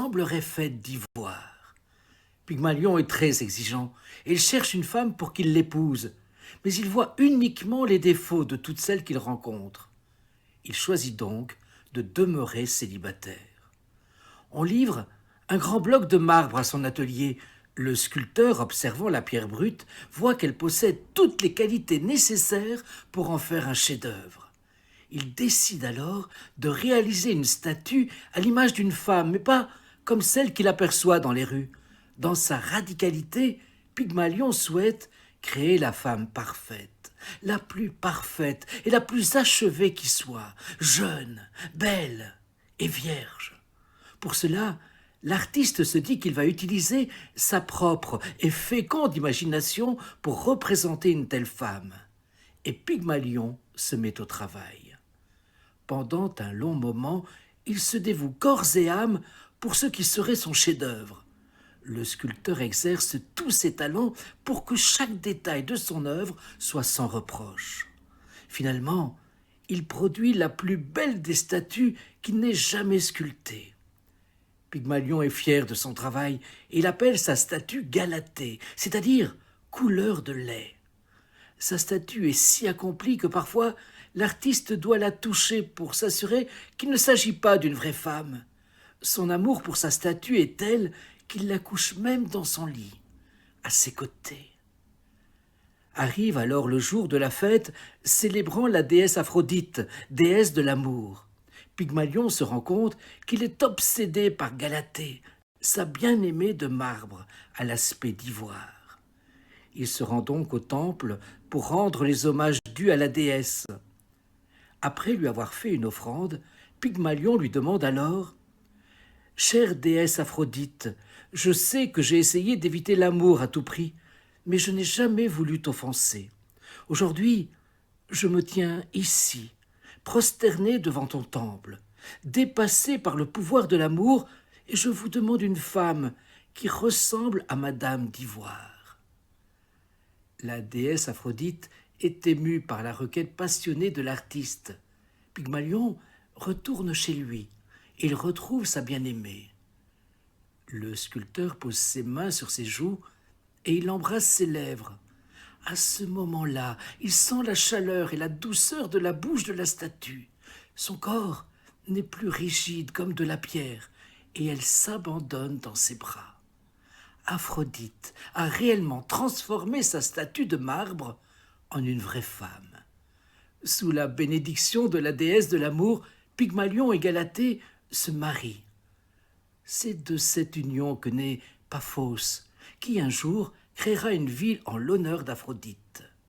semblerait faite d'ivoire. Pygmalion est très exigeant et il cherche une femme pour qu'il l'épouse, mais il voit uniquement les défauts de toutes celles qu'il rencontre. Il choisit donc de demeurer célibataire. On livre un grand bloc de marbre à son atelier. Le sculpteur, observant la pierre brute, voit qu'elle possède toutes les qualités nécessaires pour en faire un chef-d'œuvre. Il décide alors de réaliser une statue à l'image d'une femme, mais pas comme celle qu'il aperçoit dans les rues. Dans sa radicalité, Pygmalion souhaite créer la femme parfaite, la plus parfaite et la plus achevée qui soit, jeune, belle et vierge. Pour cela, l'artiste se dit qu'il va utiliser sa propre et féconde imagination pour représenter une telle femme. Et Pygmalion se met au travail. Pendant un long moment, il se dévoue corps et âme pour ce qui serait son chef-d'œuvre. Le sculpteur exerce tous ses talents pour que chaque détail de son œuvre soit sans reproche. Finalement, il produit la plus belle des statues qu'il n'ait jamais sculptées. Pygmalion est fier de son travail et il appelle sa statue Galatée, c'est-à-dire couleur de lait. Sa statue est si accomplie que parfois l'artiste doit la toucher pour s'assurer qu'il ne s'agit pas d'une vraie femme. Son amour pour sa statue est tel qu'il la couche même dans son lit, à ses côtés. Arrive alors le jour de la fête, célébrant la déesse Aphrodite, déesse de l'amour. Pygmalion se rend compte qu'il est obsédé par Galatée, sa bien-aimée de marbre à l'aspect d'ivoire. Il se rend donc au temple pour rendre les hommages dus à la déesse. Après lui avoir fait une offrande, Pygmalion lui demande alors « Chère déesse Aphrodite, je sais que j'ai essayé d'éviter l'amour à tout prix, mais je n'ai jamais voulu t'offenser. Aujourd'hui, je me tiens ici, prosterné devant ton temple, dépassé par le pouvoir de l'amour, et je vous demande une femme qui ressemble à Madame d'Ivoire. » La déesse Aphrodite est émue par la requête passionnée de l'artiste. Pygmalion retourne chez lui et il retrouve sa bien-aimée. Le sculpteur pose ses mains sur ses joues et il embrasse ses lèvres. À ce moment-là, il sent la chaleur et la douceur de la bouche de la statue. Son corps n'est plus rigide comme de la pierre et elle s'abandonne dans ses bras. Aphrodite a réellement transformé sa statue de marbre en une vraie femme. Sous la bénédiction de la déesse de l'amour, Pygmalion et Galatée se marient. C'est de cette union que naît Paphos, qui un jour créera une ville en l'honneur d'Aphrodite.